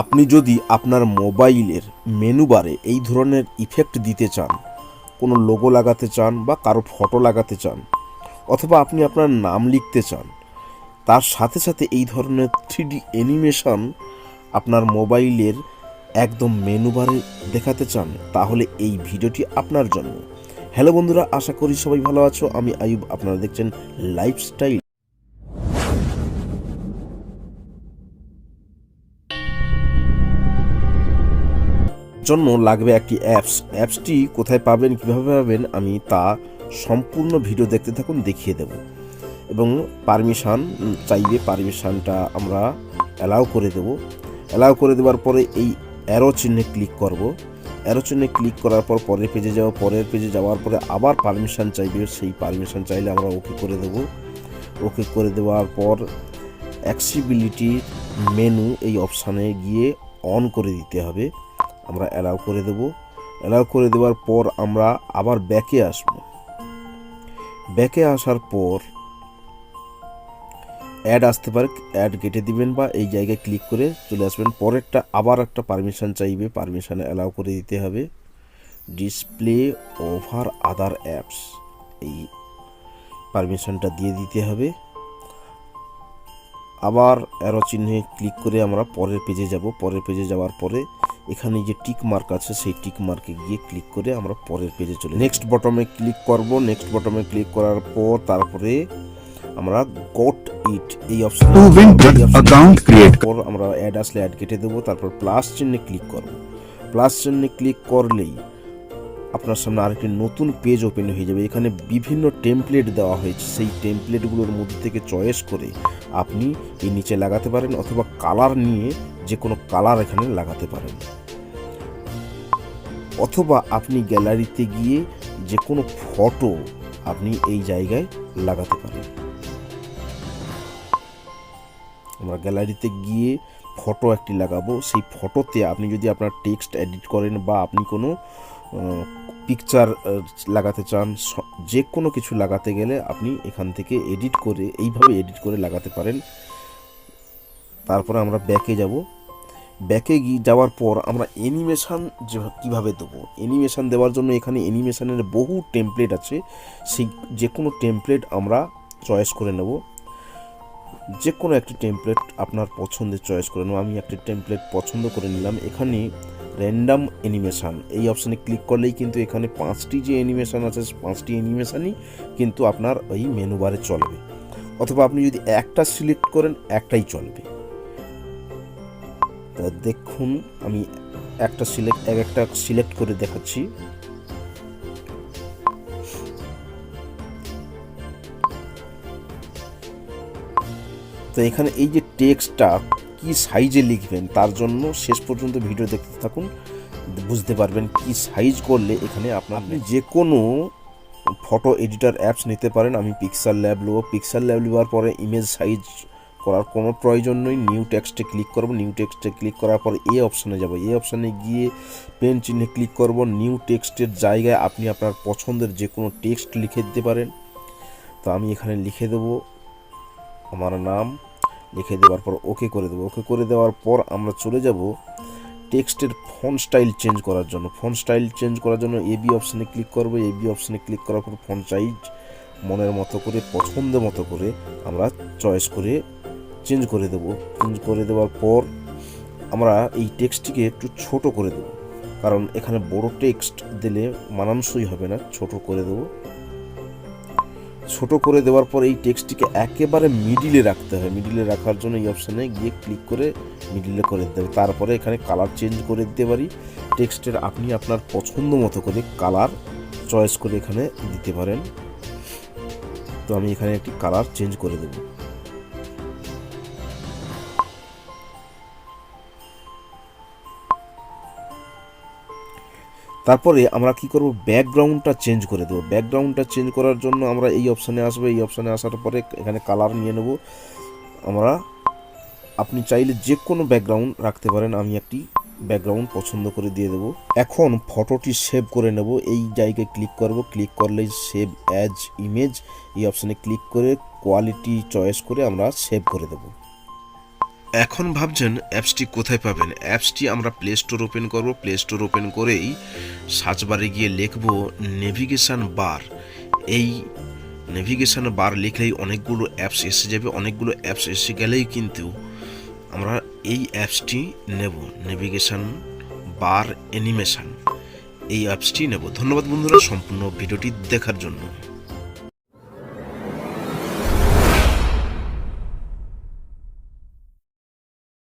আপনি যদি আপনার মোবাইলের মেনু বারে এই ধরনের ইফেক্ট দিতে চান, কোনো লোগো লাগাতে চান বা কারো ফটো লাগাতে চান, অথবা আপনি আপনার নাম লিখতে চান, তার সাথে সাথে এই ধরনের 3D অ্যানিমেশন আপনার মোবাইলের একদম মেনু বারে দেখাতে চান, তাহলে এই ভিডিওটি আপনার জন্য। হ্যালো বন্ধুরা, আশা করি সবাই ভালো আছো। আমি আয়ুব, আপনারা দেখছেন লাইফস্টাইল। জন্য লাগবে একটি অ্যাপসটি কোথায় পাবেন, কিভাবে পাবেন, আমি তা সম্পূর্ণ ভিডিও দেখতে থাকুন, দেখিয়ে দেব। এবং পারমিশন চাইবে, পারমিশনটা আমরা অ্যালাউ করে দেব। অ্যালাউ করে দেওয়ার পরে এই অ্যারো চিহ্নে ক্লিক করব। অ্যারো চিহ্নে ক্লিক করার পর পরের পেজে যাব। পরের পেজে যাওয়ার পরে আবার পারমিশন চাইবে, সেই পারমিশন চাইলে আমরা ওকে করে দেব। ওকে করে দেওয়ার পর অ্যাক্সেসিবিলিটি মেনু এই অপশানে গিয়ে অন করে দিতে হবে। আমরা অ্যালাউ করে দেব। অ্যালাউ করে দেওয়ার পর আমরা আবার ব্যাকে আসব। ব্যাকে আসার পর অ্যাড আসতে পারে, অ্যাড কেটে দিবেন বা এই জায়গায় ক্লিক করে চলে আসবেন। পরেরটা আবার একটা পারমিশন চাইবে, পারমিশনে অ্যালাউ করে দিতে হবে। ডিসপ্লে ওভার আদার অ্যাপস, এই পারমিশনটা দিয়ে দিতে হবে। আবার অ্যারো চিহ্নে ক্লিক করে আমরা পরের পেজে যাব। পরের পেজে যাওয়ার পরে এখানে যে টিক মার্ক আছে, সেই টিক মার্কে গিয়ে ক্লিক করে আমরা পরের পেজে চলে নেক্সট বটমে ক্লিক করব। নেক্সট বটমে ক্লিক করার পর তারপরে আমরা গট ইট এই অপশনে আমরা অ্যাড আসলে অ্যাড কেটে দেবো। তারপর প্লাস চিহ্নে ক্লিক করব। প্লাস চিহ্নে ক্লিক করলেই আপনার সামনে আরেকটি নতুন পেজ ওপেন হয়ে যাবে। এখানে বিভিন্ন টেমপ্লেট দেওয়া হয়েছে, সেই টেমপ্লেটগুলোর মধ্যে থেকে চয়েস করে আপনি এই নিচে লাগাতে পারেন, অথবা কালার নিয়ে যে কোনো কালার এখানে লাগাতে পারেন, অথবা আপনি গ্যালারিতে গিয়ে যে কোনো ফটো আপনি এই জায়গায় লাগাতে পারেন। আমরা গ্যালারিতে গিয়ে ফটো একটি লাগাবো। সেই ফটোতে আপনি যদি আপনার টেক্সট এডিট করেন বা আপনি কোনো পিকচার লাগাতে চান, যে কোনো কিছু লাগাতে গেলে আপনি এখান থেকে এডিট করে এইভাবে এডিট করে লাগাতে পারেন। তারপরে আমরা ব্যাকে যাব। ব্যাকে যাওয়ার পর আমরা অ্যানিমেশান কীভাবে দেবো, অ্যানিমেশান দেওয়ার জন্য এখানে অ্যানিমেশানের বহু টেমপ্লেট আছে। সেই যে কোনো টেমপ্লেট আমরা চয়েস করে নেব। যে কোনো একটি টেমপ্লেট আপনার পছন্দের চয়েস করে নেব। আমি একটি টেমপ্লেট পছন্দ করে নিলাম। এখানে র্যান্ডাম অ্যানিমেশান এই অপশানে ক্লিক করলেই কিন্তু এখানে 5টি যে অ্যানিমেশান আছে, 5টি অ্যানিমেশানই কিন্তু আপনার ওই মেনু বারে চলবে। অথবা আপনি যদি একটা সিলেক্ট করেন, একটাই চলবে। দেখুন, আমি একটা সিলেক্ট করে দেখাচ্ছি। তো এখানে এই যে টেক্সটটা কি সাইজে লিখবেন, তার জন্য শেষ পর্যন্ত ভিডিও দেখতে থাকুন, বুঝতে পারবেন কি সাইজ করলে এখানে আপনি যে কোনো ফটো এডিটর অ্যাপস নিতে পারেন। আমি পিক্সেল ল্যাব নেব। পিক্সেল ল্যাব নেওয়ার পরে ইমেজ সাইজ করার কোনো প্রয়োজন নেই। নিউ টেক্সটে ক্লিক করব। নিউ টেক্সটে ক্লিক করার পর এই অপশানে যাব। এই অপশানে গিয়ে পেন চিহ্নে ক্লিক করব। নিউ টেক্সটের জায়গায় আপনি আপনার পছন্দের যে কোনো টেক্সট লিখে দিতে পারেন। তো আমি এখানে লিখে দেবো আমার নাম। লিখে দেওয়ার পর ওকে করে দেবো। ওকে করে দেওয়ার পর আমরা চলে যাব টেক্সটের ফন্ট স্টাইল চেঞ্জ করার জন্য। ফন্ট স্টাইল চেঞ্জ করার জন্য এবি অপশানে ক্লিক করব। এবি অপশানে ক্লিক করার পর ফন্ট সাইজ মনের মতো করে, পছন্দ মতো করে আমরা চয়েস করে চেঞ্জ করে দেব। চেঞ্জ করে দেওয়ার পর আমরা এই টেক্সটটিকে একটু ছোট করে দেব, কারণ এখানে বড় টেক্সট দিলে মানানসই হবে না। ছোট করে দেব। ছোট করে দেওয়ার পর এই টেক্সটটিকে একেবারে মিডিলে রাখতে হয়। মিডিলে রাখার জন্য এই অপশানে গিয়ে ক্লিক করে মিডিলে করে দিতে হবে। তারপরে এখানে কালার চেঞ্জ করে দিতে পারি। টেক্সটের আপনি আপনার পছন্দ মতো করে কালার চয়েস করে এখানে দিতে পারেন। তো আমি এখানে একটি কালার চেঞ্জ করে দেব। তারপরে আমরা কি করব, ব্যাকগ্রাউন্ডটা চেঞ্জ করে দেবো। ব্যাকগ্রাউন্ডটা চেঞ্জ করার জন্য আমরা এই অপশানে আসবো। এই অপশানে আসার পরে এখানে কালার নিয়ে নেব আমরা। আপনি চাইলে যে কোনো ব্যাকগ্রাউন্ড রাখতে পারেন। আমি একটি ব্যাকগ্রাউন্ড পছন্দ করে দিয়ে দেবো। এখন ফটোটি সেভ করে নেব। এই জায়গায় ক্লিক করব। ক্লিক করলেই সেভ অ্যাজ ইমেজ এই অপশানে ক্লিক করে কোয়ালিটি চয়েস করে আমরা সেভ করে দেব। এখন ভাবছেন অ্যাপসটি কোথায় পাবেন। অ্যাপসটি আমরা প্লে স্টোর ওপেন করব। প্লে স্টোর ওপেন করেই সার্চ বারে গিয়ে লিখব নেভিগেশন বার। এই নেভিগেশন বার লিখলেই অনেকগুলো অ্যাপস এসে যাবে। অনেকগুলো অ্যাপস এসে গেলেই কিন্তু আমরা এই অ্যাপসটি নেব, নেভিগেশন বার অ্যানিমেশন, এই অ্যাপসটি নেব। ধন্যবাদ বন্ধুরা সম্পূর্ণ ভিডিওটি দেখার জন্য।